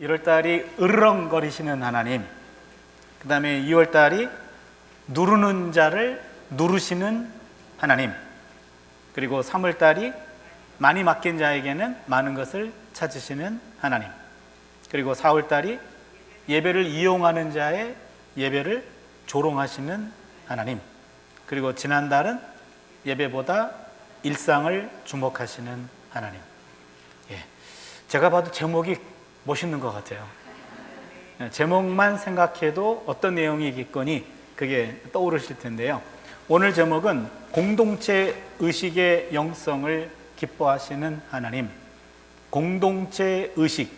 1월달이 으르렁거리시는 하나님, 그 다음에 2월달이 누르는 자를 누르시는 하나님, 그리고 3월달이 많이 맡긴 자에게는 많은 것을 찾으시는 하나님, 그리고 4월달이 예배를 이용하는 자의 예배를 조롱하시는 하나님, 그리고 지난달은 예배보다 일상을 주목하시는 하나님. 제가 봐도 제목이 멋있는 것 같아요. 제목만 생각해도 어떤 내용이겠거니 그게 떠오르실 텐데요. 오늘 제목은 공동체 의식의 영성을 기뻐하시는 하나님. 공동체 의식,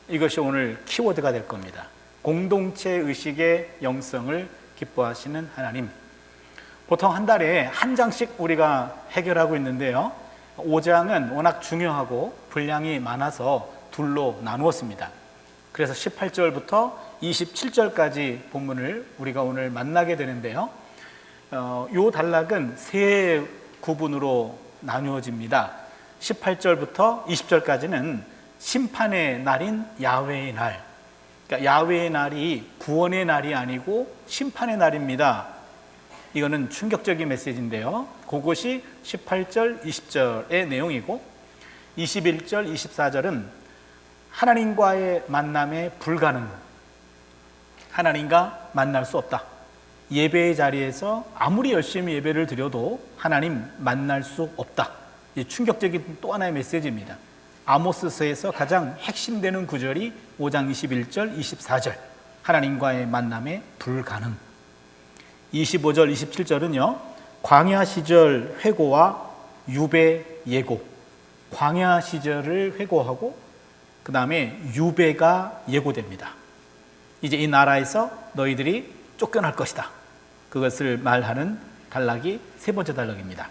이것이 오늘 키워드가 될 겁니다. 공동체 의식의 영성을 기뻐하시는 하나님. 보통 한 달에 한 장씩 우리가 해결하고 있는데요, 5장은 워낙 중요하고 분량이 많아서 둘로 나누었습니다. 그래서 18절부터 27절까지 본문을 우리가 오늘 만나게 되는데요, 이 단락은 세 구분으로 나누어집니다. 18절부터 20절까지는 심판의 날인 야훼의 날, 그러니까 야훼의 날이 구원의 날이 아니고 심판의 날입니다. 이거는 충격적인 메시지인데요, 그것이 18절, 20절의 내용이고, 21절, 24절은 하나님과의 만남의 불가능, 하나님과 만날 수 없다. 예배의 자리에서 아무리 열심히 예배를 드려도 하나님 만날 수 없다. 이 충격적인 또 하나의 메시지입니다. 아모스서에서 가장 핵심되는 구절이 5장 21절, 24절, 하나님과의 만남의 불가능. 25절, 27절은요, 광야 시절 회고와 유배 예고. 광야 시절을 회고하고 그 다음에 유배가 예고됩니다. 이제 이 나라에서 너희들이 쫓겨날 것이다. 그것을 말하는 단락이 세 번째 단락입니다.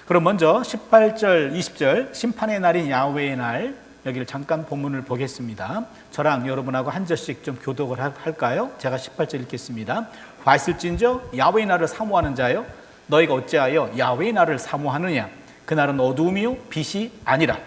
그럼 먼저 18절, 20절 심판의 날인 야훼의 날, 여기를 잠깐 본문을 보겠습니다. 저랑 여러분하고 한 절씩 좀 교독을 할까요? 제가 18절 읽겠습니다. 화 있을진저 야훼의 날을 사모하는 자여, 너희가 어찌하여 야훼의 날을 사모하느냐? 그날은 어두움이요 빛이 아니라.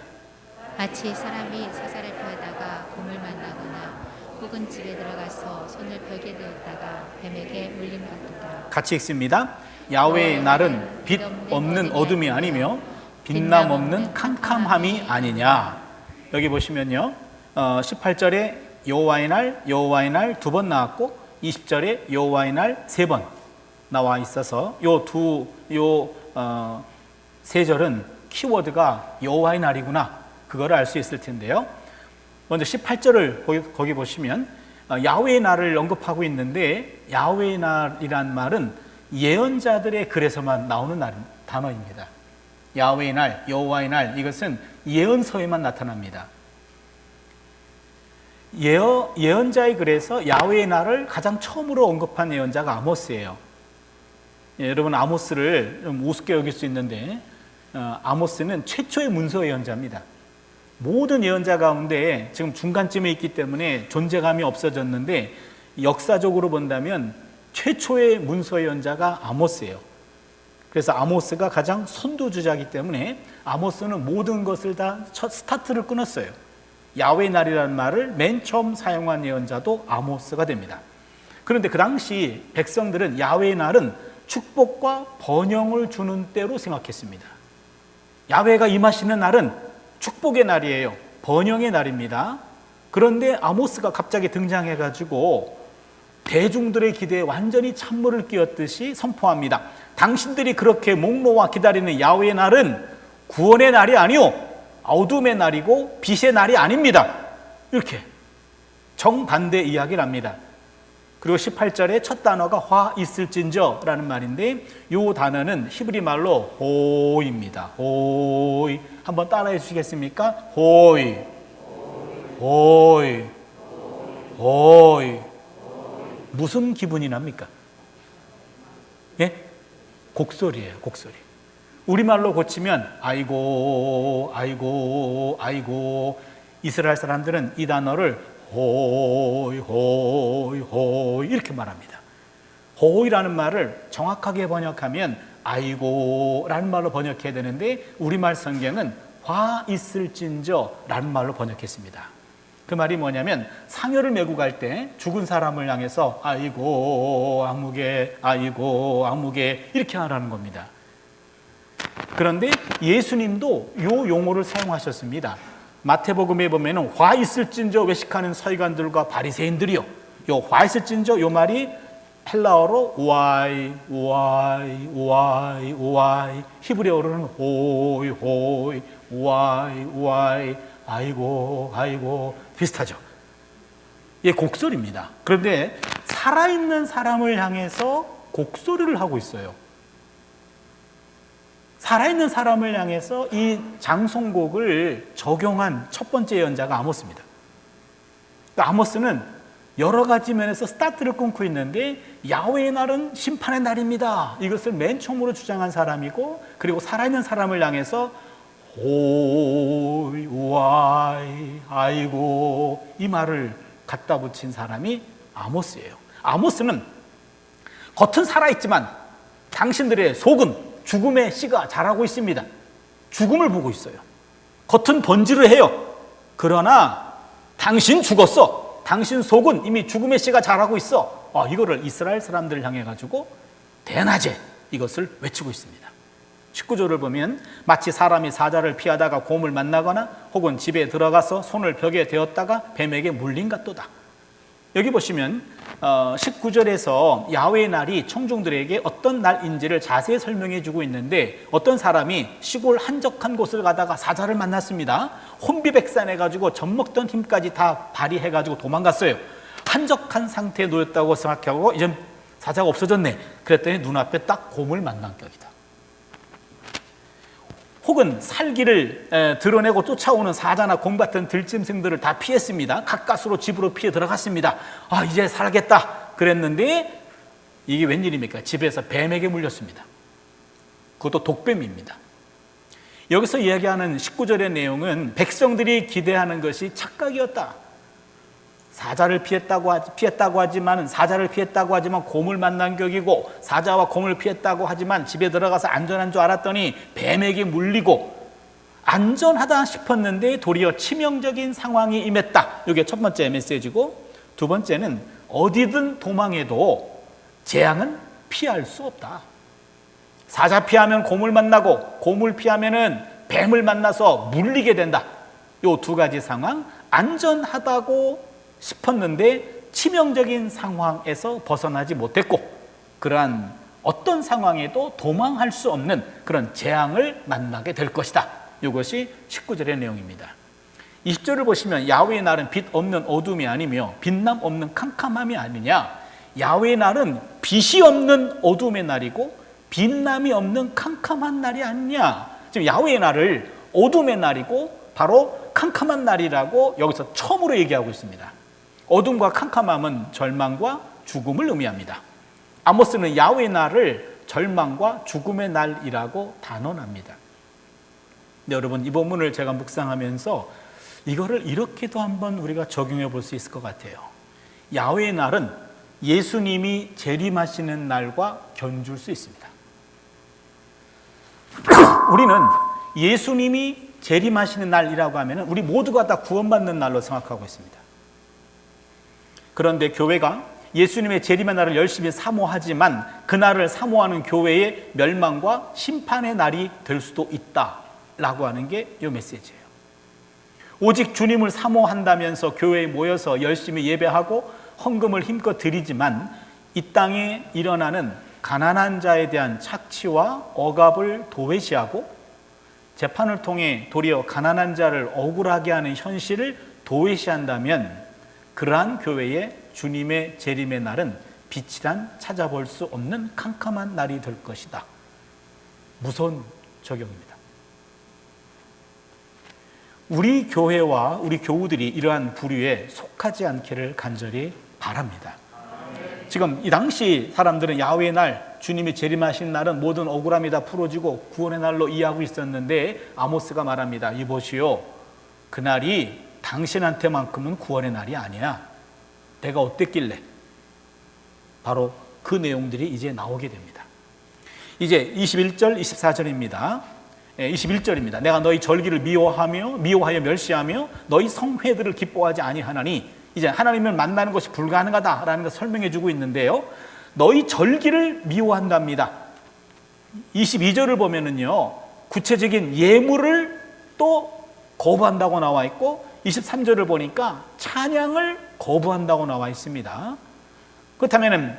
마치 사람이 사자를 피하다가 곰을 만나거나 혹은 집에 들어가서 손을 벽에 대었다가 뱀에게 물린 같도다. 같이 읽습니다. 야훼의 날은 빛 없는 어둠이 아니며 빛남 없는 캄캄함이 아니냐. 여기 보시면요, 18절에 여호와의 날, 여호와의 날 두 번 나왔고, 20절에 여호와의 날 세 번 나와 있어서 세 절은 키워드가 여호와의 날이구나, 그거를 알 수 있을 텐데요. 먼저 18절을 거기 보시면 야훼의 날을 언급하고 있는데, 야훼의 날이란 말은 예언자들의 글에서만 나오는 단어입니다. 야훼의 날, 여호와의 날, 이것은 예언서에만 나타납니다. 예언자의 글에서 야훼의 날을 가장 처음으로 언급한 예언자가 아모스예요. 여러분, 아모스를 좀 우습게 여길 수 있는데, 아모스는 최초의 문서 예언자입니다. 모든 예언자 가운데 지금 중간쯤에 있기 때문에 존재감이 없어졌는데, 역사적으로 본다면 최초의 문서 예언자가 아모스예요. 그래서 아모스가 가장 선두주자이기 때문에 아모스는 모든 것을 다 첫 스타트를 끊었어요. 야훼의 날이라는 말을 맨 처음 사용한 예언자도 아모스가 됩니다. 그런데 그 당시 백성들은 야훼의 날은 축복과 번영을 주는 때로 생각했습니다. 야훼가 임하시는 날은 축복의 날이에요. 번영의 날입니다. 그런데 아모스가 갑자기 등장해가지고 대중들의 기대에 완전히 찬물을 끼얹듯이 선포합니다. 당신들이 그렇게 목놓아 기다리는 야훼의 날은 구원의 날이 아니요 어둠의 날이고 빛의 날이 아닙니다. 이렇게 정반대 이야기를 합니다. 그리고 18절에 첫 단어가 화 있을진저 라는 말인데, 이 단어는 히브리 말로 호이입니다. 호이. 한번 따라해 주시겠습니까? 호이. 호이. 호이. 무슨 기분이 납니까? 예? 곡소리예요, 곡소리. 우리말로 고치면 아이고, 아이고, 아이고. 이스라엘 사람들은 이 단어를 호이, 호이, 호이 이렇게 말합니다. 호이라는 말을 정확하게 번역하면 아이고 라는 말로 번역해야 되는데, 우리말 성경은 화 있을진저 라는 말로 번역했습니다. 그 말이 뭐냐면 상여를 메고 갈 때 죽은 사람을 향해서 아이고 아무개 아이고 아무개 이렇게 하라는 겁니다. 그런데 예수님도 이 용어를 사용하셨습니다. 마태복음에 보면은 화 있을진저 외식하는 서기관들과 바리새인들이요. 요 화 있을진저 요 말이 헬라어로 오아이 오아이 오아이 오아이, 히브리어로는 호이 호이 오아이 오아이, 아이고 아이고 비슷하죠. 이게 곡소리입니다. 그런데 살아있는 사람을 향해서 곡소리를 하고 있어요. 살아있는 사람을 향해서 이 장송곡을 적용한 첫 번째 예언자가 아모스입니다. 그러니까 아모스는 여러 가지 면에서 스타트를 끊고 있는데 야훼의 날은 심판의 날입니다. 이것을 맨 처음으로 주장한 사람이고, 그리고 살아있는 사람을 향해서 오이 와이 아이고 이 말을 갖다 붙인 사람이 아모스예요. 아모스는 겉은 살아있지만 당신들의 속은 죽음의 씨가 자라고 있습니다. 죽음을 보고 있어요. 겉은 번지를 해요. 그러나 당신 죽었어. 당신 속은 이미 죽음의 씨가 자라고 있어. 이거를 이스라엘 사람들을 향해 가지고 대낮에 이것을 외치고 있습니다. 19절을 보면 마치 사람이 사자를 피하다가 곰을 만나거나 혹은 집에 들어가서 손을 벽에 대었다가 뱀에게 물린 같도다. 여기 보시면 19절에서 야훼의 날이 청중들에게 어떤 날인지를 자세히 설명해 주고 있는데, 어떤 사람이 시골 한적한 곳을 가다가 사자를 만났습니다. 혼비백산해 가지고 젖먹던 힘까지 다 발휘해 가지고 도망갔어요. 한적한 상태에 놓였다고 생각하고 이제 사자가 없어졌네. 그랬더니 눈앞에 딱 곰을 만난 격이다. 혹은 살기를 드러내고 쫓아오는 사자나 곰 같은 들짐승들을 다 피했습니다. 가까스로 집으로 피해 들어갔습니다. 이제 살겠다 그랬는데 이게 웬일입니까? 집에서 뱀에게 물렸습니다. 그것도 독뱀입니다. 여기서 이야기하는 19절의 내용은 백성들이 기대하는 것이 착각이었다. 사자를 피했다고 하지만 곰을 만난 격이고, 사자와 곰을 피했다고 하지만 집에 들어가서 안전한 줄 알았더니 뱀에게 물리고, 안전하다 싶었는데 도리어 치명적인 상황이 임했다. 이게 첫 번째 메시지고, 두 번째는 어디든 도망해도 재앙은 피할 수 없다. 사자 피하면 곰을 만나고, 곰을 피하면은 뱀을 만나서 물리게 된다. 이 두 가지 상황, 안전하다고 싶었는데 치명적인 상황에서 벗어나지 못했고, 그러한 어떤 상황에도 도망할 수 없는 그런 재앙을 만나게 될 것이다. 이것이 19절의 내용입니다. 20절을 보시면 야훼의 날은 빛 없는 어둠이 아니며 빛남 없는 캄캄함이 아니냐. 야훼의 날은 빛이 없는 어둠의 날이고 빛남이 없는 캄캄한 날이 아니냐. 지금 야훼의 날을 어둠의 날이고 바로 캄캄한 날이라고 여기서 처음으로 얘기하고 있습니다. 어둠과 캄캄함은 절망과 죽음을 의미합니다. 아모스는 야훼의 날을 절망과 죽음의 날이라고 단언합니다. 네, 여러분, 이 본문을 제가 묵상하면서 이거를 이렇게도 한번 우리가 적용해 볼 수 있을 것 같아요. 야훼의 날은 예수님이 재림하시는 날과 견줄 수 있습니다. 우리는 예수님이 재림하시는 날이라고 하면 우리 모두가 다 구원받는 날로 생각하고 있습니다. 그런데 교회가 예수님의 재림의 날을 열심히 사모하지만 그날을 사모하는 교회의 멸망과 심판의 날이 될 수도 있다라고 하는 게 이 메시지예요. 오직 주님을 사모한다면서 교회에 모여서 열심히 예배하고 헌금을 힘껏 드리지만 이 땅에 일어나는 가난한 자에 대한 착취와 억압을 도외시하고 재판을 통해 도리어 가난한 자를 억울하게 하는 현실을 도외시한다면 그러한 교회에 주님의 재림의 날은 빛이란 찾아볼 수 없는 캄캄한 날이 될 것이다. 무서운 적용입니다. 우리 교회와 우리 교우들이 이러한 부류에 속하지 않기를 간절히 바랍니다. 지금 이 당시 사람들은 야훼의 날, 주님이 재림하신 날은 모든 억울함이 다 풀어지고 구원의 날로 이해하고 있었는데 아모스가 말합니다. 이보시오, 그날이 당신한테만큼은 구원의 날이 아니야. 내가 어땠길래? 바로 그 내용들이 이제 나오게 됩니다. 이제 21절, 24절입니다. 21절입니다. 내가 너희 절기를 미워하여 멸시하며 너희 성회들을 기뻐하지 아니하나니, 이제 하나님을 만나는 것이 불가능하다라는 것을 설명해 주고 있는데요. 너희 절기를 미워한답니다. 22절을 보면은요, 구체적인 예물을 또 거부한다고 나와 있고, 23절을 보니까 찬양을 거부한다고 나와 있습니다. 그렇다면은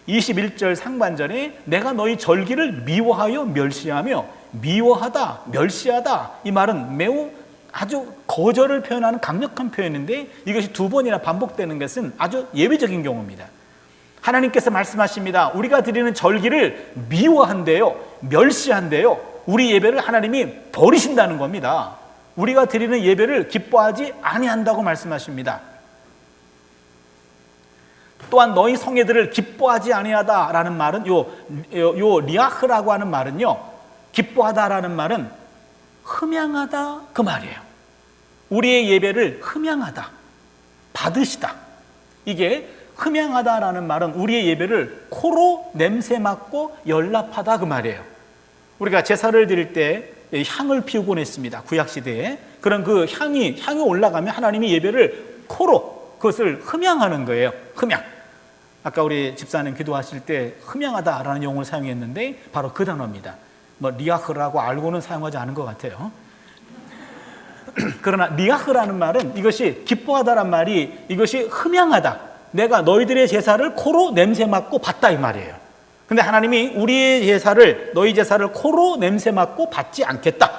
21절 상반절에 내가 너희 절기를 미워하여 멸시하며, 미워하다, 멸시하다, 이 말은 매우 아주 거절을 표현하는 강력한 표현인데, 이것이 두 번이나 반복되는 것은 아주 예외적인 경우입니다. 하나님께서 말씀하십니다. 우리가 드리는 절기를 미워한대요, 멸시한대요. 우리 예배를 하나님이 버리신다는 겁니다. 우리가 드리는 예배를 기뻐하지 아니한다고 말씀하십니다. 또한 너희 성회들을 기뻐하지 아니하다라는 말은 요 리아흐라고 하는 말은요, 기뻐하다라는 말은 흠양하다 그 말이에요. 우리의 예배를 흠양하다, 받으시다. 이게 흠양하다라는 말은 우리의 예배를 코로 냄새 맡고 연락하다 그 말이에요. 우리가 제사를 드릴 때 향을 피우곤 했습니다. 구약시대에. 그런 그 향이 올라가면 하나님이 예배를 코로 그것을 흠양하는 거예요. 흠양. 아까 우리 집사님 기도하실 때 흠양하다라는 용어를 사용했는데 바로 그 단어입니다. 뭐 리아흐라고 알고는 사용하지 않은 것 같아요. 그러나 리아흐라는 말은 이것이 기뻐하다란 말이 이것이 흠양하다. 내가 너희들의 제사를 코로 냄새 맡고 받다 이 말이에요. 근데 하나님이 우리의 제사를, 너희 제사를 코로 냄새 맡고 받지 않겠다.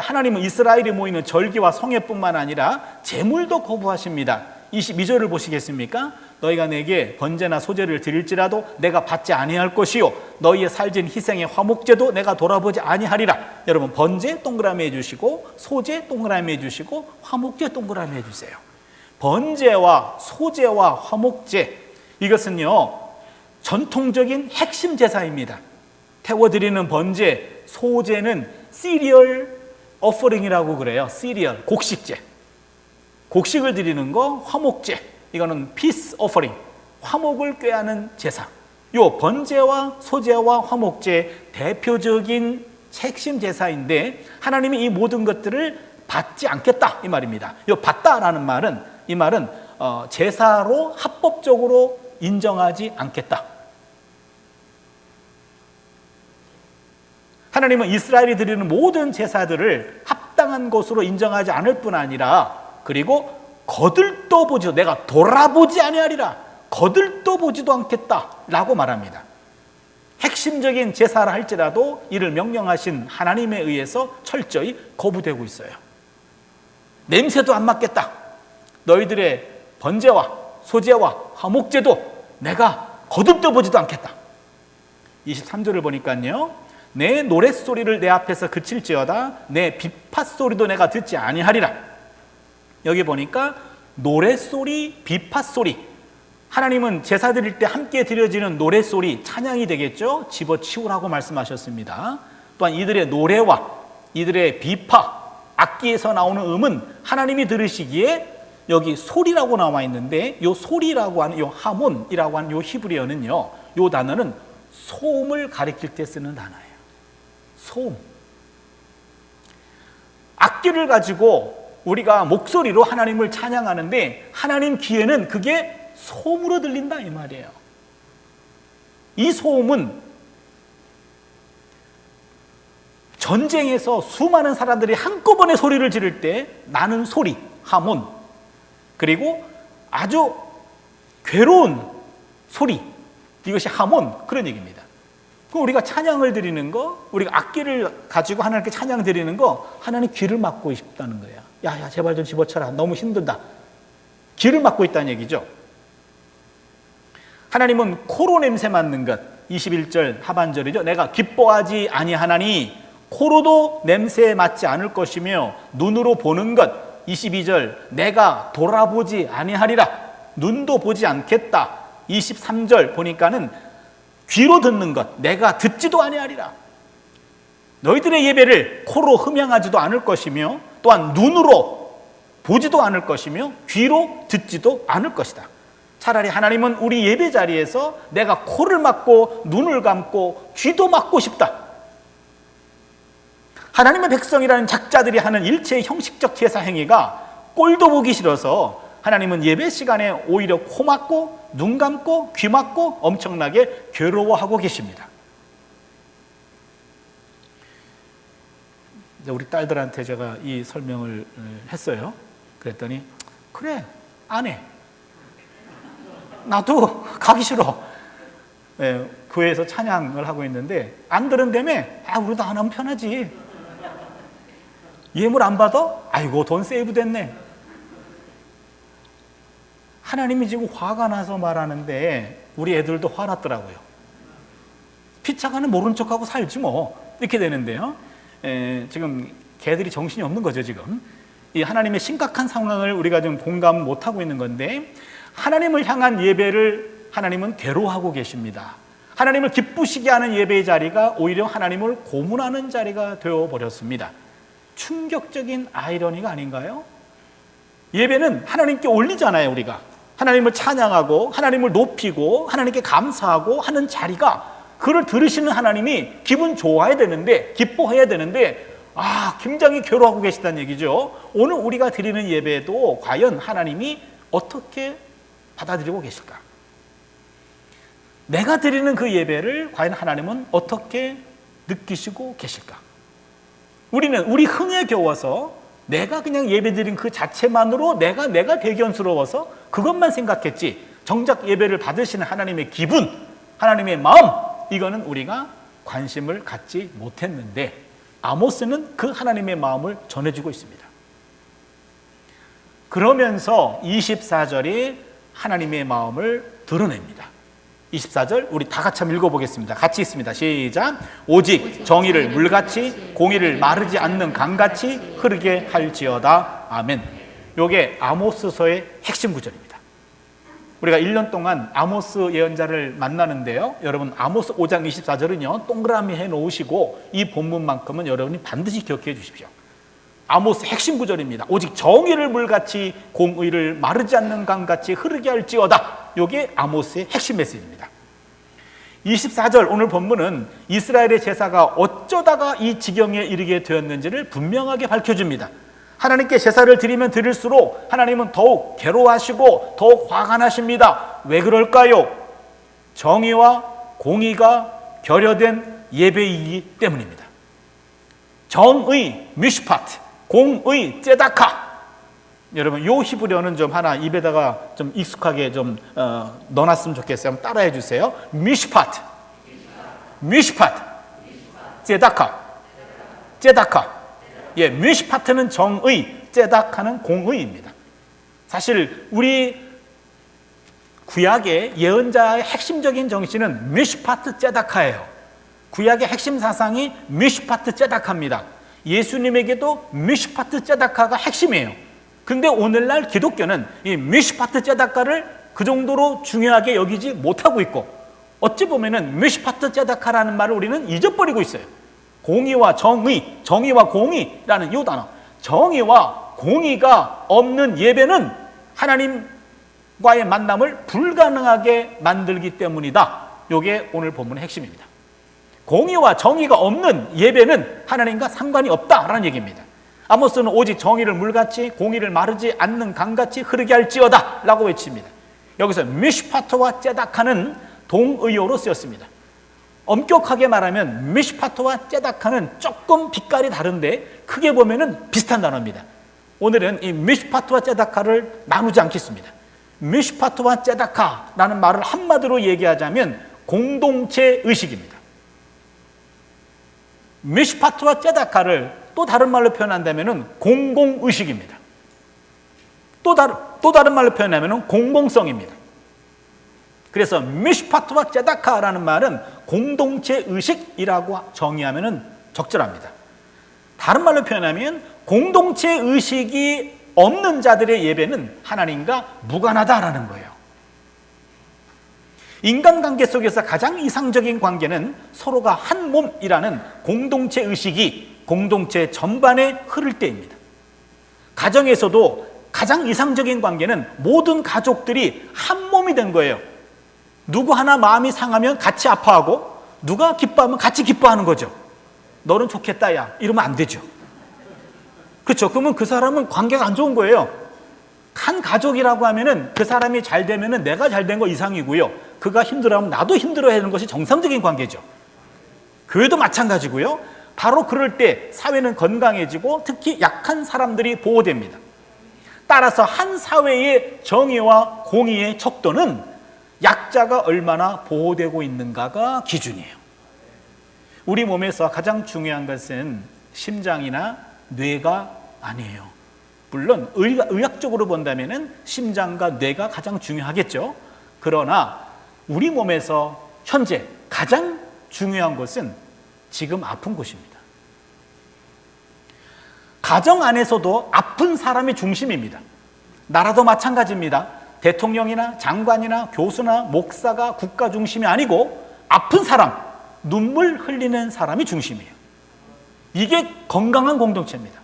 하나님은 이스라엘이 모이는 절기와 성회뿐만 아니라 제물도 거부하십니다. 22절을 보시겠습니까? 너희가 내게 번제나 소제를 드릴지라도 내가 받지 아니할 것이요 너희의 살진 희생의 화목제도 내가 돌아보지 아니하리라. 여러분, 번제 동그라미 해주시고 소제 동그라미 해주시고 화목제 동그라미 해주세요. 번제와 소제와 화목제, 이것은요 전통적인 핵심 제사입니다. 태워드리는 번제, 소제는 시리얼 어퍼링이라고 그래요. 시리얼, 곡식제. 곡식을 드리는 거, 화목제, 이거는 피스 어퍼링, 화목을 꾀하는 제사. 요 번제와 소제와 화목제 대표적인 핵심 제사인데 하나님이 이 모든 것들을 받지 않겠다 이 말입니다. 요 받다라는 말은, 이 말은 제사로 합법적으로 인정하지 않겠다. 하나님은 이스라엘이 드리는 모든 제사들을 합당한 것으로 인정하지 않을 뿐 아니라, 그리고 거들떠보지도, 내가 돌아보지 아니하리라, 거들떠보지도 않겠다라고 말합니다. 핵심적인 제사라 할지라도 이를 명령하신 하나님에 의해서 철저히 거부되고 있어요. 냄새도 안 맡겠다. 너희들의 번제와 소제와 화목제도 내가 거듭떠보지도 않겠다. 23절을 보니까요, 내 노랫소리를 내 앞에서 그칠지어다 내 비팟소리도 내가 듣지 아니하리라. 여기 보니까 노랫소리, 비팟소리, 하나님은 제사 드릴 때 함께 드려지는 노랫소리, 찬양이 되겠죠. 집어치우라고 말씀하셨습니다. 또한 이들의 노래와 이들의 비파, 악기에서 나오는 음은 하나님이 들으시기에 여기 소리라고 나와 있는데, 요 소리라고 하는 요 하몬이라고 하는 요 히브리어는요, 요 단어는 소음을 가리킬 때 쓰는 단어예요. 소음. 악기를 가지고 우리가 목소리로 하나님을 찬양하는데 하나님 귀에는 그게 소음으로 들린다 이 말이에요. 이 소음은 전쟁에서 수많은 사람들이 한꺼번에 소리를 지를 때 나는 소리, 하몬, 그리고 아주 괴로운 소리, 이것이 하몬, 그런 얘기입니다. 그럼 우리가 찬양을 드리는 거, 우리가 악기를 가지고 하나님께 찬양 드리는 거, 하나님 귀를 막고 싶다는 거예요. 야 제발 좀 집어쳐라, 너무 힘들다. 귀를 막고 있다는 얘기죠. 하나님은 코로 냄새 맡는 것, 21절 하반절이죠. 내가 기뻐하지 아니하나니 코로도 냄새 맡지 않을 것이며 눈으로 보는 것, 22절 내가 돌아보지 아니하리라. 눈도 보지 않겠다. 23절 보니까는 귀로 듣는 것, 내가 듣지도 아니하리라. 너희들의 예배를 코로 흠양하지도 않을 것이며 또한 눈으로 보지도 않을 것이며 귀로 듣지도 않을 것이다. 차라리 하나님은 우리 예배 자리에서 내가 코를 막고 눈을 감고 귀도 막고 싶다. 하나님의 백성이라는 작자들이 하는 일체의 형식적 제사 행위가 꼴도 보기 싫어서 하나님은 예배 시간에 오히려 코 막고 눈 감고 귀 막고 엄청나게 괴로워하고 계십니다. 우리 딸들한테 제가 이 설명을 했어요. 그랬더니 그래, 안 해. 나도 가기 싫어. 네, 교회에서 찬양을 하고 있는데 안 들은다며? 우리도 안 하면 편하지. 예물 안 받아? 아이고, 돈 세이브 됐네. 하나님이 지금 화가 나서 말하는데 우리 애들도 화났더라고요. 피차가는 모른 척하고 살지 뭐, 이렇게 되는데요. 지금 걔들이 정신이 없는 거죠. 지금 이 하나님의 심각한 상황을 우리가 좀 공감 못하고 있는 건데, 하나님을 향한 예배를 하나님은 괴로워하고 계십니다. 하나님을 기쁘시게 하는 예배의 자리가 오히려 하나님을 고문하는 자리가 되어버렸습니다. 충격적인 아이러니가 아닌가요? 예배는 하나님께 올리잖아요. 우리가 하나님을 찬양하고 하나님을 높이고 하나님께 감사하고 하는 자리가, 그를 들으시는 하나님이 기분 좋아야 되는데, 기뻐해야 되는데 굉장히 괴로워하고 계시다는 얘기죠. 오늘 우리가 드리는 예배도 과연 하나님이 어떻게 받아들이고 계실까? 내가 드리는 그 예배를 과연 하나님은 어떻게 느끼시고 계실까? 우리는 우리 흥에 겨워서 내가 그냥 예배 드린 그 자체만으로 내가 대견스러워서 그것만 생각했지, 정작 예배를 받으시는 하나님의 기분, 하나님의 마음, 이거는 우리가 관심을 갖지 못했는데, 아모스는 그 하나님의 마음을 전해주고 있습니다. 그러면서 24절이 하나님의 마음을 드러냅니다. 24절 우리 다 같이 한번 읽어보겠습니다. 같이 있습니다. 시작. 오직 정의를 물같이 공의를 마르지 않는 강같이 흐르게 할지어다. 아멘. 이게 아모스서의 핵심 구절입니다. 우리가 1년 동안 아모스 예언자를 만나는데요, 여러분 아모스 5장 24절은요 동그라미 해놓으시고 이 본문만큼은 여러분이 반드시 기억해 주십시오. 아모스 핵심 구절입니다. 오직 정의를 물같이 공의를 마르지 않는 강같이 흐르게 할지어다. 이게 아모스의 핵심 메시지입니다. 24절 오늘 본문은 이스라엘의 제사가 어쩌다가 이 지경에 이르게 되었는지를 분명하게 밝혀줍니다. 하나님께 제사를 드리면 드릴수록 하나님은 더욱 괴로워하시고 더욱 화가 나십니다. 왜 그럴까요? 정의와 공의가 결여된 예배이기 때문입니다. 정의 미슈파트, 공의 ጼ다카. 여러분 요 히브리어는 좀 하나 입에다가 좀 익숙하게 좀 넣어놨으면 좋겠어요. 한번 따라해 주세요. 미슈파트, 미슈파트, ጼ다카, ጼ다카. 예, 미슈파트는 정의, ጼ다카는 공의입니다. 사실 우리 구약의 예언자의 핵심적인 정신은 미슈파트 ጼ다카예요. 구약의 핵심 사상이 미슈파트 ጼ다카입니다. 예수님에게도 미슈파트 ጼ다카가 핵심이에요. 근데 오늘날 기독교는 이 미슈파트 ጼ다카를 그 정도로 중요하게 여기지 못하고 있고, 어찌 보면은 미슈파트 ጼ다카라는 말을 우리는 잊어버리고 있어요. 공의와 정의, 정의와 공의라는 이 단어, 정의와 공의가 없는 예배는 하나님과의 만남을 불가능하게 만들기 때문이다. 이게 오늘 본문의 핵심입니다. 공의와 정의가 없는 예배는 하나님과 상관이 없다라는 얘기입니다. 아모스는 오직 정의를 물같이 공의를 마르지 않는 강같이 흐르게 할지어다 라고 외칩니다. 여기서 미슈파트와 ጼ다카는 동의어로 쓰였습니다. 엄격하게 말하면 미슈파트와 ጼ다카는 조금 빛깔이 다른데 크게 보면은 비슷한 단어입니다. 오늘은 이 미슈파트와 ጼ다카를 나누지 않겠습니다. 미슈파트와 ጼ다카라는 말을 한마디로 얘기하자면 공동체 의식입니다. 미슈파트와 ጼ다카를 또 다른 말로 표현한다면 공공의식입니다. 또 다른 말로 표현하면 공공성입니다. 그래서 미슈파트와 ጼ다카라는 말은 공동체 의식이라고 정의하면 적절합니다. 다른 말로 표현하면 공동체 의식이 없는 자들의 예배는 하나님과 무관하다라는 거예요. 인간관계 속에서 가장 이상적인 관계는 서로가 한 몸이라는 공동체 의식이 공동체 전반에 흐를 때입니다. 가정에서도 가장 이상적인 관계는 모든 가족들이 한 몸이 된 거예요. 누구 하나 마음이 상하면 같이 아파하고 누가 기뻐하면 같이 기뻐하는 거죠. 너는 좋겠다 야 이러면 안 되죠. 그렇죠. 그러면 그 사람은 관계가 안 좋은 거예요. 한 가족이라고 하면은 그 사람이 잘 되면은 내가 잘 된 거 이상이고요. 그가 힘들어하면 나도 힘들어야 하는 것이 정상적인 관계죠. 교회도 마찬가지고요. 바로 그럴 때 사회는 건강해지고 특히 약한 사람들이 보호됩니다. 따라서 한 사회의 정의와 공의의 척도는 약자가 얼마나 보호되고 있는가가 기준이에요. 우리 몸에서 가장 중요한 것은 심장이나 뇌가 아니에요. 물론 의학적으로 본다면 심장과 뇌가 가장 중요하겠죠. 그러나 우리 몸에서 현재 가장 중요한 것은 지금 아픈 곳입니다. 가정 안에서도 아픈 사람이 중심입니다. 나라도 마찬가지입니다. 대통령이나 장관이나 교수나 목사가 국가 중심이 아니고 아픈 사람, 눈물 흘리는 사람이 중심이에요. 이게 건강한 공동체입니다.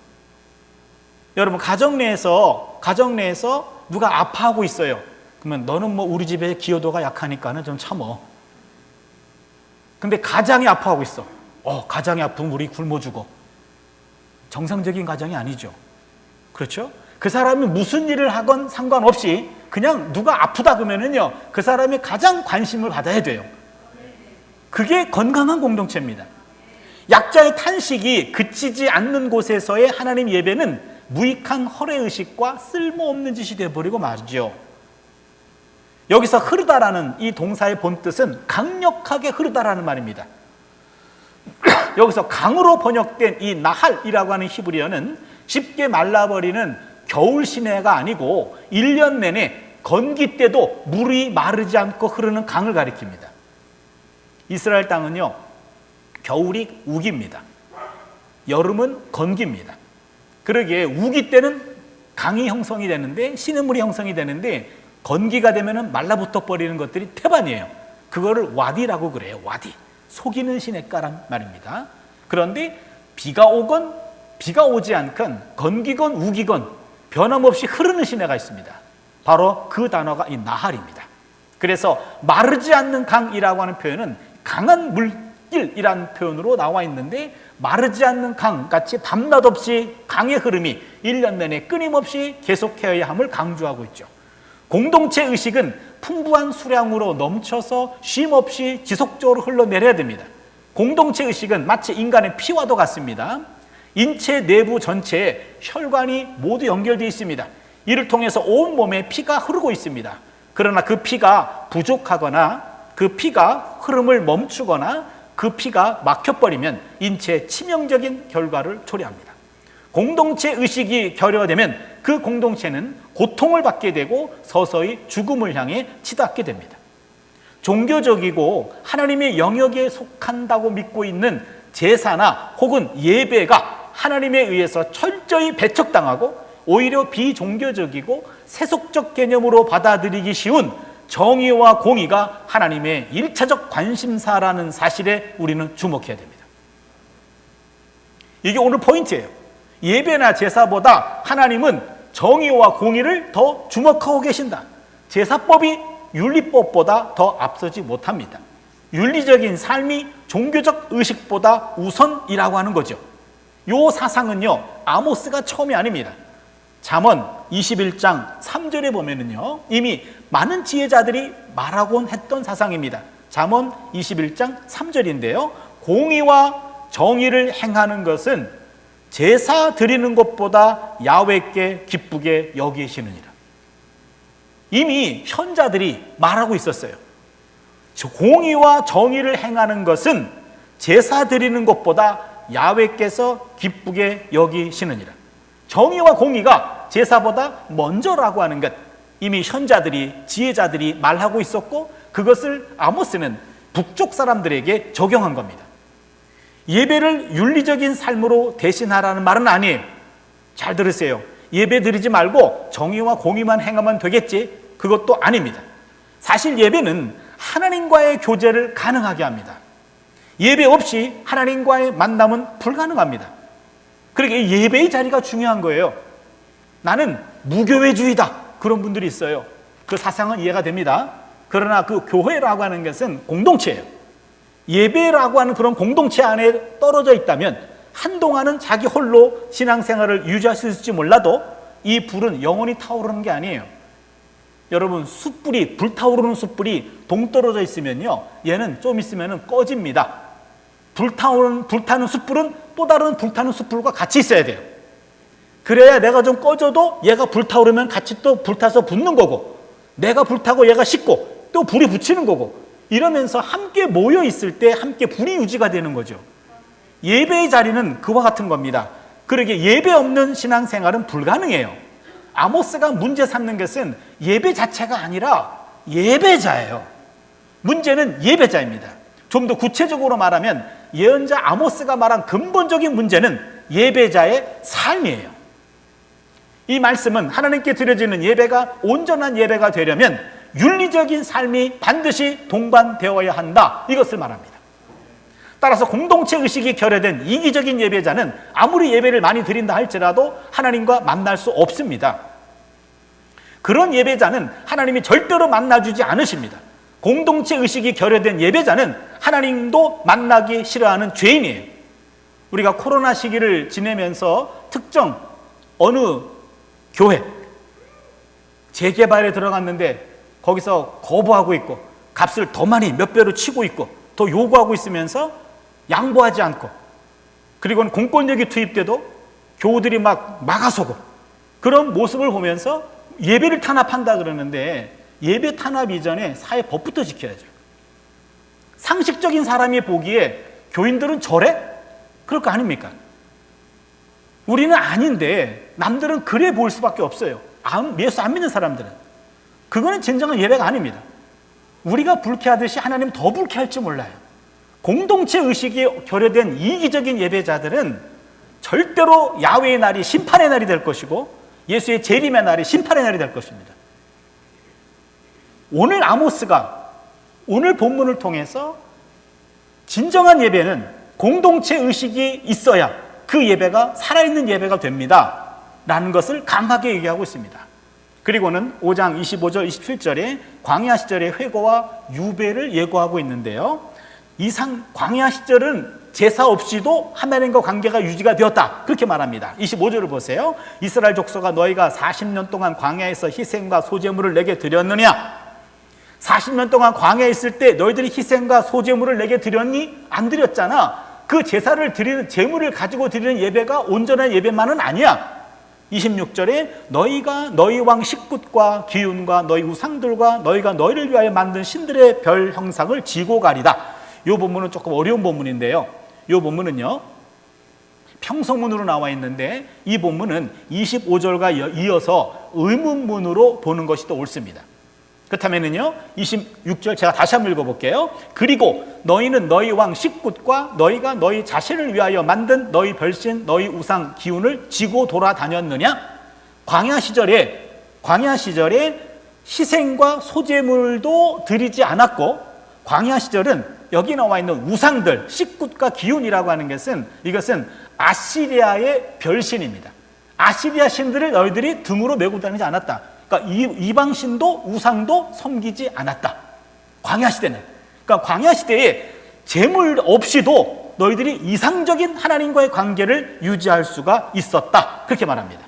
여러분 가정 내에서 누가 아파하고 있어요. 그러면 너는 뭐 우리 집에 기여도가 약하니까는 좀 참어. 근데 가장이 아파하고 있어. 가장이 아프면 우리 굶어 죽어. 정상적인 가정이 아니죠. 그렇죠? 그 사람이 무슨 일을 하건 상관없이 그냥 누가 아프다 그러면은요, 그 사람이 가장 관심을 받아야 돼요. 그게 건강한 공동체입니다. 약자의 탄식이 그치지 않는 곳에서의 하나님 예배는 무익한 허례의식과 쓸모없는 짓이 되어버리고 말이죠. 여기서 흐르다라는 이 동사의 본뜻은 강력하게 흐르다라는 말입니다. 여기서 강으로 번역된 이 나할이라고 하는 히브리어는 쉽게 말라버리는 겨울 시내가 아니고 1년 내내 건기 때도 물이 마르지 않고 흐르는 강을 가리킵니다. 이스라엘 땅은요, 겨울이 우기입니다. 여름은 건기입니다. 그러기에 우기 때는 강이 형성이 되는데, 시냇물이 형성이 되는데, 건기가 되면은 말라붙어 버리는 것들이 태반이에요. 그거를 와디라고 그래요. 와디. 속이는 시냇가란 말입니다. 그런데 비가 오건 비가 오지 않건 건기건 우기건 변함없이 흐르는 시내가 있습니다. 바로 그 단어가 이 나할입니다. 그래서 마르지 않는 강이라고 하는 표현은 강한 물길이라는 표현으로 나와 있는데, 마르지 않는 강같이 밤낮 없이 강의 흐름이 1년 내내 끊임없이 계속해야 함을 강조하고 있죠. 공동체 의식은 풍부한 수량으로 넘쳐서 쉼 없이 지속적으로 흘러내려야 됩니다. 공동체 의식은 마치 인간의 피와도 같습니다. 인체 내부 전체에 혈관이 모두 연결되어 있습니다. 이를 통해서 온 몸에 피가 흐르고 있습니다. 그러나 그 피가 부족하거나 그 피가 흐름을 멈추거나 그 피가 막혀버리면 인체에 치명적인 결과를 초래합니다. 공동체 의식이 결여되면 그 공동체는 고통을 받게 되고 서서히 죽음을 향해 치닫게 됩니다. 종교적이고 하나님의 영역에 속한다고 믿고 있는 제사나 혹은 예배가 하나님에 의해서 철저히 배척당하고 오히려 비종교적이고 세속적 개념으로 받아들이기 쉬운 정의와 공의가 하나님의 1차적 관심사라는 사실에 우리는 주목해야 됩니다. 이게 오늘 포인트예요. 예배나 제사보다 하나님은 정의와 공의를 더 주목하고 계신다. 제사법이 윤리법보다 더 앞서지 못합니다. 윤리적인 삶이 종교적 의식보다 우선이라고 하는 거죠. 이 사상은요, 아모스가 처음이 아닙니다. 잠언 21장 3절에 보면은요, 이미 많은 지혜자들이 말하곤 했던 사상입니다. 잠언 21장 3절인데요. 공의와 정의를 행하는 것은 제사 드리는 것보다 야훼께 기쁘게 여기시느니라. 이미 현자들이 말하고 있었어요. 공의와 정의를 행하는 것은 제사 드리는 것보다 야훼께서 기쁘게 여기시느니라. 정의와 공의가 제사보다 먼저라고 하는 것, 이미 현자들이, 지혜자들이 말하고 있었고, 그것을 아모스는 북쪽 사람들에게 적용한 겁니다. 예배를 윤리적인 삶으로 대신하라는 말은 아니에요. 잘 들으세요. 예배 드리지 말고 정의와 공의만 행하면 되겠지? 그것도 아닙니다. 사실 예배는 하나님과의 교제를 가능하게 합니다. 예배 없이 하나님과의 만남은 불가능합니다. 그러니까 예배의 자리가 중요한 거예요. 나는 무교회주의다, 그런 분들이 있어요. 그 사상은 이해가 됩니다. 그러나 그 교회라고 하는 것은 공동체예요. 예배라고 하는 그런 공동체 안에 떨어져 있다면 한동안은 자기 홀로 신앙생활을 유지할 수 있을지 몰라도 이 불은 영원히 타오르는 게 아니에요. 여러분, 숯불이, 불타오르는 숯불이 동떨어져 있으면요, 얘는 좀 있으면 꺼집니다. 불타는 숯불은 또 다른 불타는 숯불과 같이 있어야 돼요. 그래야 내가 좀 꺼져도 얘가 불타오르면 같이 또 불타서 붙는 거고, 내가 불타고 얘가 식고 또 불이 붙이는 거고, 이러면서 함께 모여 있을 때 함께 불이 유지가 되는 거죠. 예배의 자리는 그와 같은 겁니다. 그러게 예배 없는 신앙생활은 불가능해요. 아모스가 문제 삼는 것은 예배 자체가 아니라 예배자예요. 문제는 예배자입니다. 좀 더 구체적으로 말하면 예언자 아모스가 말한 근본적인 문제는 예배자의 삶이에요. 이 말씀은 하나님께 드려지는 예배가 온전한 예배가 되려면 윤리적인 삶이 반드시 동반되어야 한다, 이것을 말합니다. 따라서 공동체 의식이 결여된 이기적인 예배자는 아무리 예배를 많이 드린다 할지라도 하나님과 만날 수 없습니다. 그런 예배자는 하나님이 절대로 만나주지 않으십니다. 공동체 의식이 결여된 예배자는 하나님도 만나기 싫어하는 죄인이에요. 우리가 코로나 시기를 지내면서 특정 어느 교회 재개발에 들어갔는데 거기서 거부하고 있고 값을 더 많이 몇 배로 치고 있고 더 요구하고 있으면서 양보하지 않고, 그리고는 공권력이 투입돼도 교우들이 막 막아서고, 그런 모습을 보면서 예배를 탄압한다 그러는데, 예배 탄압 이전에 사회 법부터 지켜야죠. 상식적인 사람이 보기에 교인들은 저래? 그럴 거 아닙니까? 우리는 아닌데 남들은 그래 보일 수밖에 없어요. 예수 안 믿는 사람들은. 그거는 진정한 예배가 아닙니다. 우리가 불쾌하듯이 하나님은 더 불쾌할지 몰라요. 공동체 의식이 결여된 이기적인 예배자들은 절대로 야훼의 날이 심판의 날이 될 것이고 예수의 재림의 날이 심판의 날이 될 것입니다. 오늘 아모스가 오늘 본문을 통해서 진정한 예배는 공동체 의식이 있어야 그 예배가 살아있는 예배가 됩니다 라는 것을 강하게 얘기하고 있습니다. 그리고는 5장 25절 27절에 광야 시절의 회고와 유배를 예고하고 있는데요, 광야 시절은 제사 없이도 하나님과 관계가 유지가 되었다, 그렇게 말합니다. 25절을 보세요. 이스라엘 족속아, 너희가 40년 동안 광야에서 희생과 소제물을 내게 드렸느냐? 40년 동안 광야에 있을 때 너희들이 희생과 소제물을 내게 드렸니? 안 드렸잖아. 그 제사를 드리는, 제물을 가지고 드리는 예배가 온전한 예배만은 아니야. 26절에 너희가 너희 왕 식굿과 기운과 너희 우상들과 너희가 너희를 위하여 만든 신들의 별 형상을 지고 가리다. 이 본문은 조금 어려운 본문인데요, 이 본문은요 평서문으로 나와 있는데 이 본문은 25절과 이어서 의문문으로 보는 것이 더 옳습니다. 그렇다면요 26절 제가 다시 한번 읽어볼게요. 그리고 너희는 너희 왕 식굿과 너희가 너희 자신을 위하여 만든 너희 별신 너희 우상 기운을 지고 돌아다녔느냐? 광야 시절에 희생과 소제물도 드리지 않았고, 광야 시절은 여기 나와 있는 우상들, 식굿과 기운이라고 하는 것은, 이것은 아시리아의 별신입니다. 아시리아 신들을 너희들이 등으로 메고 다니지 않았다. 그러니까 이방 신도 우상도 섬기지 않았다. 광야 시대는. 그러니까 광야 시대에 제물 없이도 너희들이 이상적인 하나님과의 관계를 유지할 수가 있었다, 그렇게 말합니다.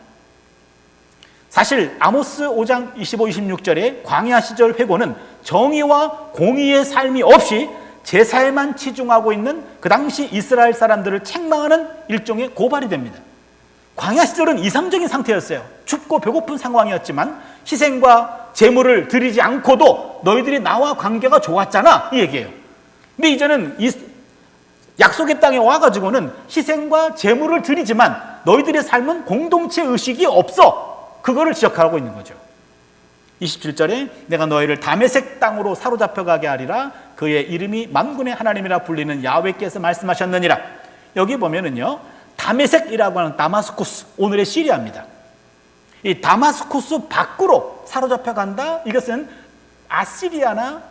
사실 아모스 5장 25, 26절에 광야 시절 회고는 정의와 공의의 삶이 없이 제사에만 치중하고 있는 그 당시 이스라엘 사람들을 책망하는 일종의 고발이 됩니다. 광야 시절은 이상적인 상태였어요. 춥고 배고픈 상황이었지만 희생과 제물을 드리지 않고도 너희들이 나와 관계가 좋았잖아, 이 얘기예요. 근데 이제는 약속의 땅에 와가지고는 희생과 제물을 드리지만 너희들의 삶은 공동체 의식이 없어, 그거를 지적하고 있는 거죠. 27절에 내가 너희를 다메섹 땅으로 사로잡혀 가게 하리라. 그의 이름이 만군의 하나님이라 불리는 야훼께서 말씀하셨느니라. 여기 보면은요 다메섹이라고 하는 다마스쿠스, 오늘의 시리아입니다. 이 다마스쿠스 밖으로 사로잡혀 간다, 이것은 아시리아나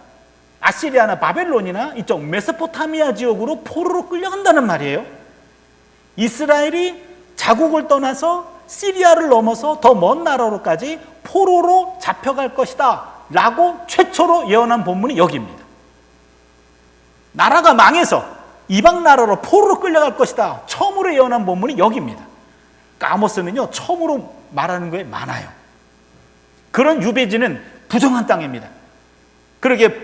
바벨론이나 이쪽 메소포타미아 지역으로 포로로 끌려간다는 말이에요. 이스라엘이 자국을 떠나서 시리아를 넘어서 더 먼 나라로까지 포로로 잡혀갈 것이다 라고 최초로 예언한 본문이 여기입니다. 나라가 망해서 이방 나라로 포로로 끌려갈 것이다. 처음으로 예언한 본문이 여기입니다. 그러니까 아모스는요, 처음으로 말하는 거에 많아요. 그런 유배지는 부정한 땅입니다. 그러게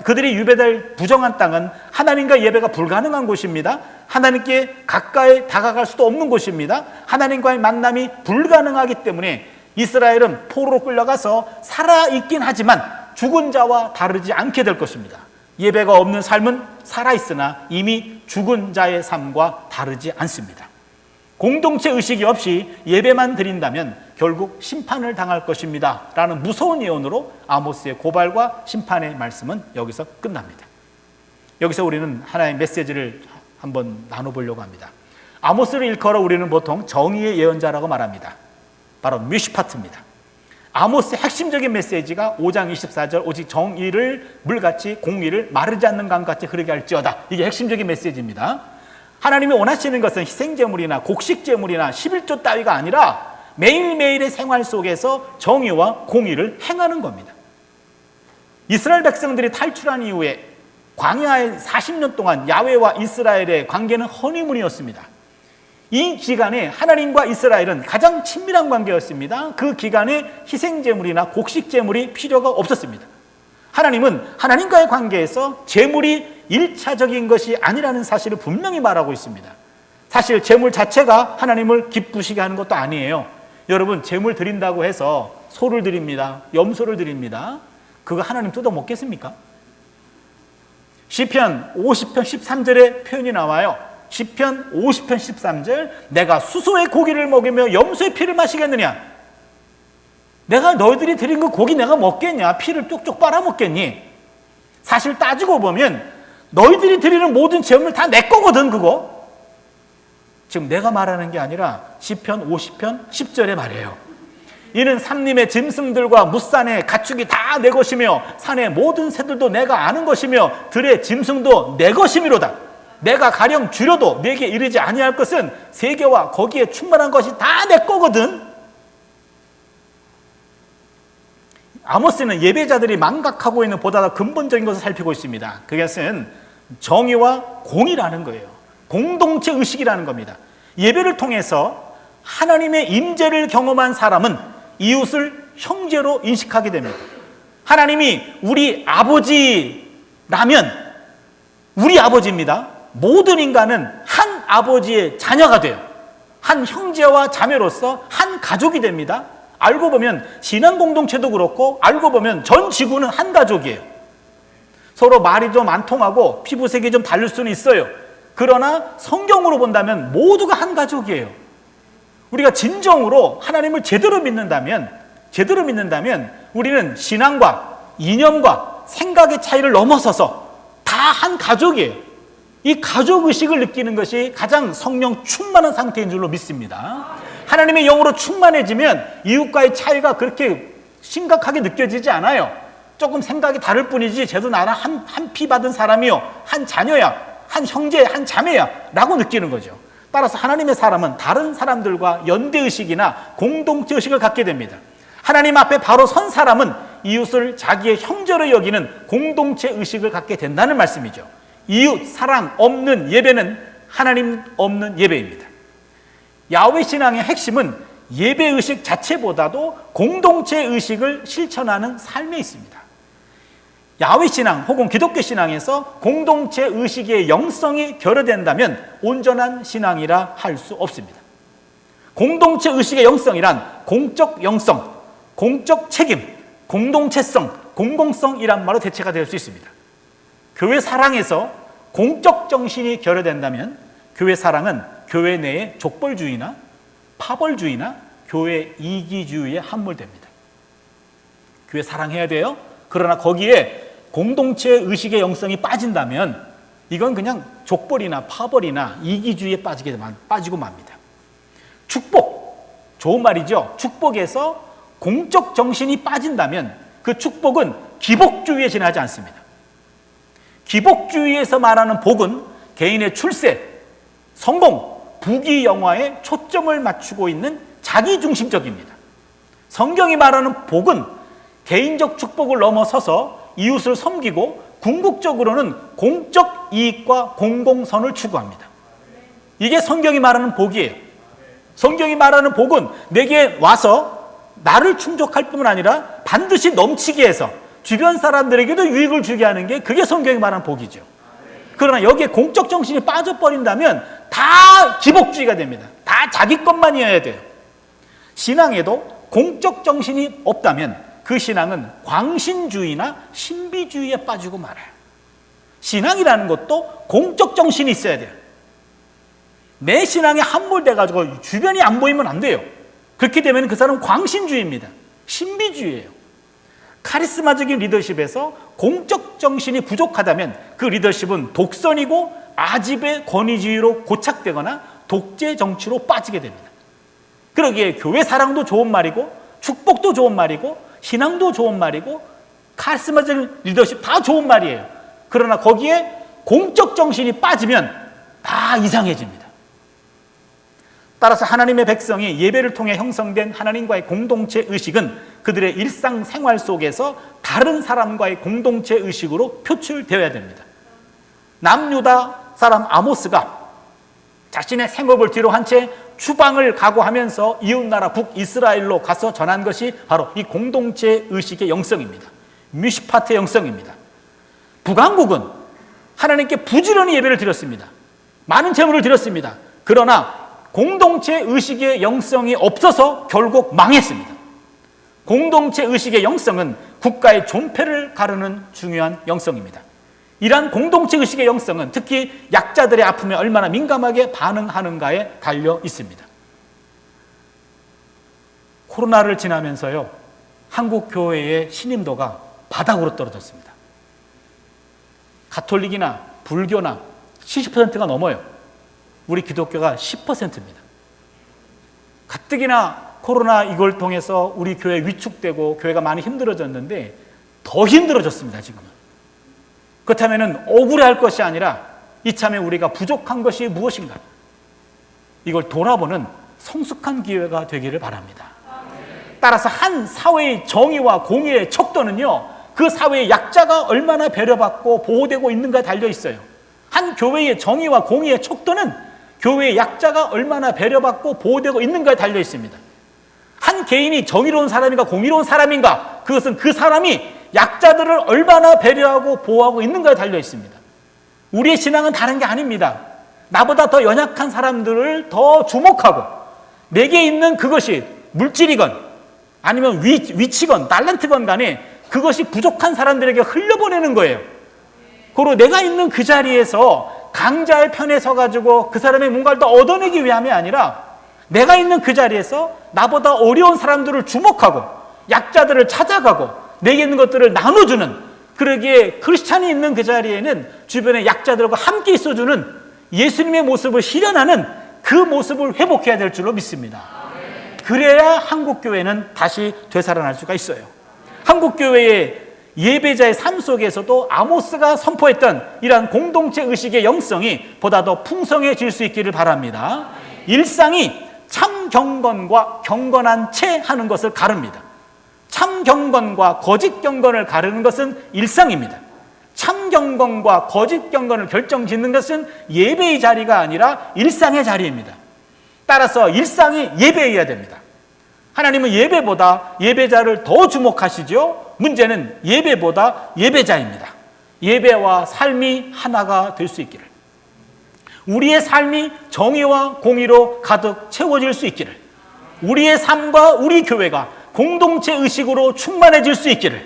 그들이 유배될 부정한 땅은 하나님과 예배가 불가능한 곳입니다. 하나님께 가까이 다가갈 수도 없는 곳입니다. 하나님과의 만남이 불가능하기 때문에 이스라엘은 포로로 끌려가서 살아있긴 하지만 죽은 자와 다르지 않게 될 것입니다. 예배가 없는 삶은 살아있으나 이미 죽은 자의 삶과 다르지 않습니다. 공동체 의식이 없이 예배만 드린다면 결국 심판을 당할 것입니다 라는 무서운 예언으로 아모스의 고발과 심판의 말씀은 여기서 끝납니다. 여기서 우리는 하나의 메시지를 한번 나눠보려고 합니다. 아모스를 일컬어 우리는 보통 정의의 예언자라고 말합니다. 바로 미슈파트입니다. 아모스의 핵심적인 메시지가 5장 24절 오직 정의를 물같이 공의를 마르지 않는 강같이 흐르게 할지어다. 이게 핵심적인 메시지입니다. 하나님이 원하시는 것은 희생제물이나 곡식제물이나 11조 따위가 아니라 매일매일의 생활 속에서 정의와 공의를 행하는 겁니다. 이스라엘 백성들이 탈출한 이후에 광야에 40년 동안 야훼와 이스라엘의 관계는 허니문이었습니다. 이 기간에 하나님과 이스라엘은 가장 친밀한 관계였습니다. 그 기간에 희생제물이나 곡식제물이 필요가 없었습니다. 하나님은 하나님과의 관계에서 제물이 1차적인 것이 아니라는 사실을 분명히 말하고 있습니다. 사실 제물 자체가 하나님을 기쁘시게 하는 것도 아니에요. 여러분, 제물 드린다고 해서 소를 드립니다. 염소를 드립니다. 그거 하나님 뜯어 먹겠습니까? 시편 50편 13절에 표현이 나와요. 시편 50편 13절, 내가 수소의 고기를 먹이며 염소의 피를 마시겠느냐? 내가 너희들이 드린 그 고기 내가 먹겠냐? 피를 쪽쪽 빨아먹겠니? 사실 따지고 보면 너희들이 드리는 모든 제물 다 내 거거든. 그거 지금 내가 말하는 게 아니라 시편 50편 10절에 말해요. 이는 산림의 짐승들과 무산의 가축이 다 내 것이며 산의 모든 새들도 내가 아는 것이며 들의 짐승도 내 것이미로다. 내가 가령 줄여도 내게 이르지 아니할 것은 세계와 거기에 충만한 것이 다 내 거거든. 아모스는 예배자들이 망각하고 있는 보다 더 근본적인 것을 살피고 있습니다. 그것은 정의와 공의라는 거예요. 공동체 의식이라는 겁니다. 예배를 통해서 하나님의 임재를 경험한 사람은 이웃을 형제로 인식하게 됩니다. 하나님이 우리 아버지라면 우리 아버지입니다. 모든 인간은 한 아버지의 자녀가 돼요. 한 형제와 자매로서 한 가족이 됩니다. 알고 보면 신앙 공동체도 그렇고 알고 보면 전 지구는 한 가족이에요. 서로 말이 좀 안 통하고 피부색이 좀 다를 수는 있어요. 그러나 성경으로 본다면 모두가 한 가족이에요. 우리가 진정으로 하나님을 제대로 믿는다면 우리는 신앙과 이념과 생각의 차이를 넘어서서 다 한 가족이에요. 이 가족의식을 느끼는 것이 가장 성령 충만한 상태인 줄로 믿습니다. 하나님의 영으로 충만해지면 이웃과의 차이가 그렇게 심각하게 느껴지지 않아요. 조금 생각이 다를 뿐이지 쟤도 나랑 한 피 받은 사람이요, 한 자녀야, 한 형제, 한 자매야 라고 느끼는 거죠. 따라서 하나님의 사람은 다른 사람들과 연대의식이나 공동체의식을 갖게 됩니다. 하나님 앞에 바로 선 사람은 이웃을 자기의 형제로 여기는 공동체의식을 갖게 된다는 말씀이죠. 이웃 사랑 없는 예배는 하나님 없는 예배입니다. 야훼 신앙의 핵심은 예배의식 자체보다도 공동체의식을 실천하는 삶에 있습니다. 야훼 신앙 혹은 기독교 신앙에서 공동체의식의 영성이 결여된다면 온전한 신앙이라 할 수 없습니다. 공동체의식의 영성이란 공적 영성, 공적 책임, 공동체성, 공공성이란 말로 대체가 될 수 있습니다. 교회 사랑에서 공적 정신이 결여된다면 교회 사랑은 교회 내의 족벌주의나 파벌주의나 교회 이기주의에 함몰됩니다. 교회 사랑해야 돼요. 그러나 거기에 공동체 의식의 영성이 빠진다면 이건 그냥 족벌이나 파벌이나 이기주의에 빠지고 맙니다. 축복, 좋은 말이죠. 축복에서 공적 정신이 빠진다면 그 축복은 기복주의에 지나지 않습니다. 기복주의에서 말하는 복은 개인의 출세, 성공, 부귀영화에 초점을 맞추고 있는 자기중심적입니다. 성경이 말하는 복은 개인적 축복을 넘어서서 이웃을 섬기고 궁극적으로는 공적 이익과 공공선을 추구합니다. 이게 성경이 말하는 복이에요. 성경이 말하는 복은 내게 와서 나를 충족할 뿐만 아니라 반드시 넘치게 해서 주변 사람들에게도 유익을 주게 하는 게 그게 성경이 말하는 복이죠. 그러나 여기에 공적 정신이 빠져버린다면 다 기복주의가 됩니다. 다 자기 것만이어야 돼요. 신앙에도 공적 정신이 없다면 그 신앙은 광신주의나 신비주의에 빠지고 말아요. 신앙이라는 것도 공적 정신이 있어야 돼요. 내 신앙에 함몰돼가지고 주변이 안 보이면 안 돼요. 그렇게 되면 그 사람은 광신주의입니다. 신비주의예요. 카리스마적인 리더십에서 공적 정신이 부족하다면 그 리더십은 독선이고 아집의 권위주의로 고착되거나 독재 정치로 빠지게 됩니다. 그러기에 교회 사랑도 좋은 말이고 축복도 좋은 말이고 신앙도 좋은 말이고 카리스마적인 리더십 다 좋은 말이에요. 그러나 거기에 공적 정신이 빠지면 다 이상해집니다. 따라서 하나님의 백성이 예배를 통해 형성된 하나님과의 공동체 의식은 그들의 일상생활 속에서 다른 사람과의 공동체 의식으로 표출되어야 됩니다. 남유다 사람 아모스가 자신의 생업을 뒤로 한 채 추방을 각오하면서 이웃나라 북이스라엘로 가서 전한 것이 바로 이 공동체 의식의 영성입니다. 미시파트의 영성입니다. 북왕국은 하나님께 부지런히 예배를 드렸습니다. 많은 제물을 드렸습니다. 그러나 공동체 의식의 영성이 없어서 결국 망했습니다. 공동체 의식의 영성은 국가의 존폐를 가르는 중요한 영성입니다. 이러한 공동체 의식의 영성은 특히 약자들의 아픔에 얼마나 민감하게 반응하는가에 달려 있습니다. 코로나를 지나면서요, 한국 교회의 신임도가 바닥으로 떨어졌습니다. 가톨릭이나 불교나 70%가 넘어요. 우리 기독교가 10%입니다. 가뜩이나 코로나 이걸 통해서 우리 교회 위축되고 교회가 많이 힘들어졌는데 더 힘들어졌습니다, 지금은. 그렇다면 억울해할 것이 아니라 이참에 우리가 부족한 것이 무엇인가? 이걸 돌아보는 성숙한 기회가 되기를 바랍니다. 따라서 한 사회의 정의와 공의의 척도는요, 그 사회의 약자가 얼마나 배려받고 보호되고 있는가에 달려 있어요. 한 교회의 정의와 공의의 척도는 교회의 약자가 얼마나 배려받고 보호되고 있는가에 달려 있습니다. 한 개인이 정의로운 사람인가 공의로운 사람인가, 그것은 그 사람이 약자들을 얼마나 배려하고 보호하고 있는가에 달려 있습니다. 우리의 신앙은 다른 게 아닙니다. 나보다 더 연약한 사람들을 더 주목하고 내게 있는 그것이 물질이건 아니면 위치건 달란트건 간에 그것이 부족한 사람들에게 흘려보내는 거예요. 그리고 내가 있는 그 자리에서 강자의 편에 서가지고 그 사람의 뭔가를 더 얻어내기 위함이 아니라 내가 있는 그 자리에서 나보다 어려운 사람들을 주목하고 약자들을 찾아가고 내게 있는 것들을 나눠주는, 그러기에 크리스찬이 있는 그 자리에는 주변의 약자들과 함께 있어주는 예수님의 모습을 실현하는 그 모습을 회복해야 될 줄로 믿습니다. 그래야 한국교회는 다시 되살아날 수가 있어요. 한국교회의 예배자의 삶 속에서도 아모스가 선포했던 이러한 공동체 의식의 영성이 보다 더 풍성해질 수 있기를 바랍니다. 일상이 참 경건과 경건한 채 하는 것을 가릅니다. 참 경건과 거짓 경건을 가르는 것은 일상입니다. 참 경건과 거짓 경건을 결정짓는 것은 예배의 자리가 아니라 일상의 자리입니다. 따라서 일상이 예배여야 됩니다. 하나님은 예배보다 예배자를 더 주목하시죠. 문제는 예배보다 예배자입니다. 예배와 삶이 하나가 될 수 있기를, 우리의 삶이 정의와 공의로 가득 채워질 수 있기를, 우리의 삶과 우리 교회가 공동체 의식으로 충만해질 수 있기를,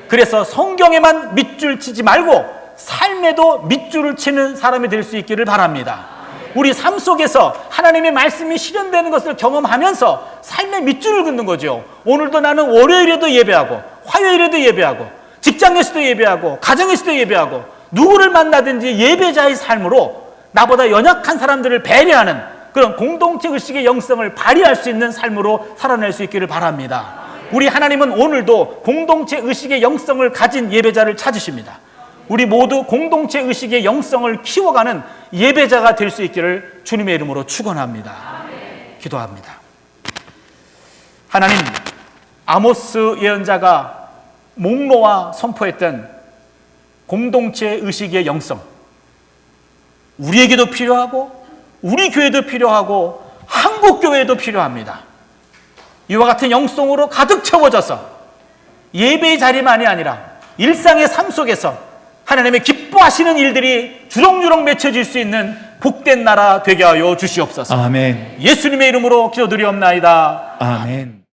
그래서 성경에만 밑줄 치지 말고 삶에도 밑줄을 치는 사람이 될 수 있기를 바랍니다. 우리 삶 속에서 하나님의 말씀이 실현되는 것을 경험하면서 삶의 밑줄을 긋는 거죠. 오늘도 나는 월요일에도 예배하고 화요일에도 예배하고 직장에서도 예배하고 가정에서도 예배하고 누구를 만나든지 예배자의 삶으로 나보다 연약한 사람들을 배려하는 그런 공동체 의식의 영성을 발휘할 수 있는 삶으로 살아낼 수 있기를 바랍니다. 우리 하나님은 오늘도 공동체 의식의 영성을 가진 예배자를 찾으십니다. 우리 모두 공동체 의식의 영성을 키워가는 예배자가 될 수 있기를 주님의 이름으로 축원합니다. 기도합니다. 하나님, 아모스 예언자가 목놓아 선포했던 공동체 의식의 영성, 우리에게도 필요하고 우리 교회도 필요하고 한국 교회도 필요합니다. 이와 같은 영성으로 가득 채워져서 예배의 자리만이 아니라 일상의 삶 속에서 하나님의 기뻐하시는 일들이 주렁주렁 맺혀질 수 있는 복된 나라 되게 하여 주시옵소서. 아멘. 예수님의 이름으로 기도드리옵나이다. 아멘.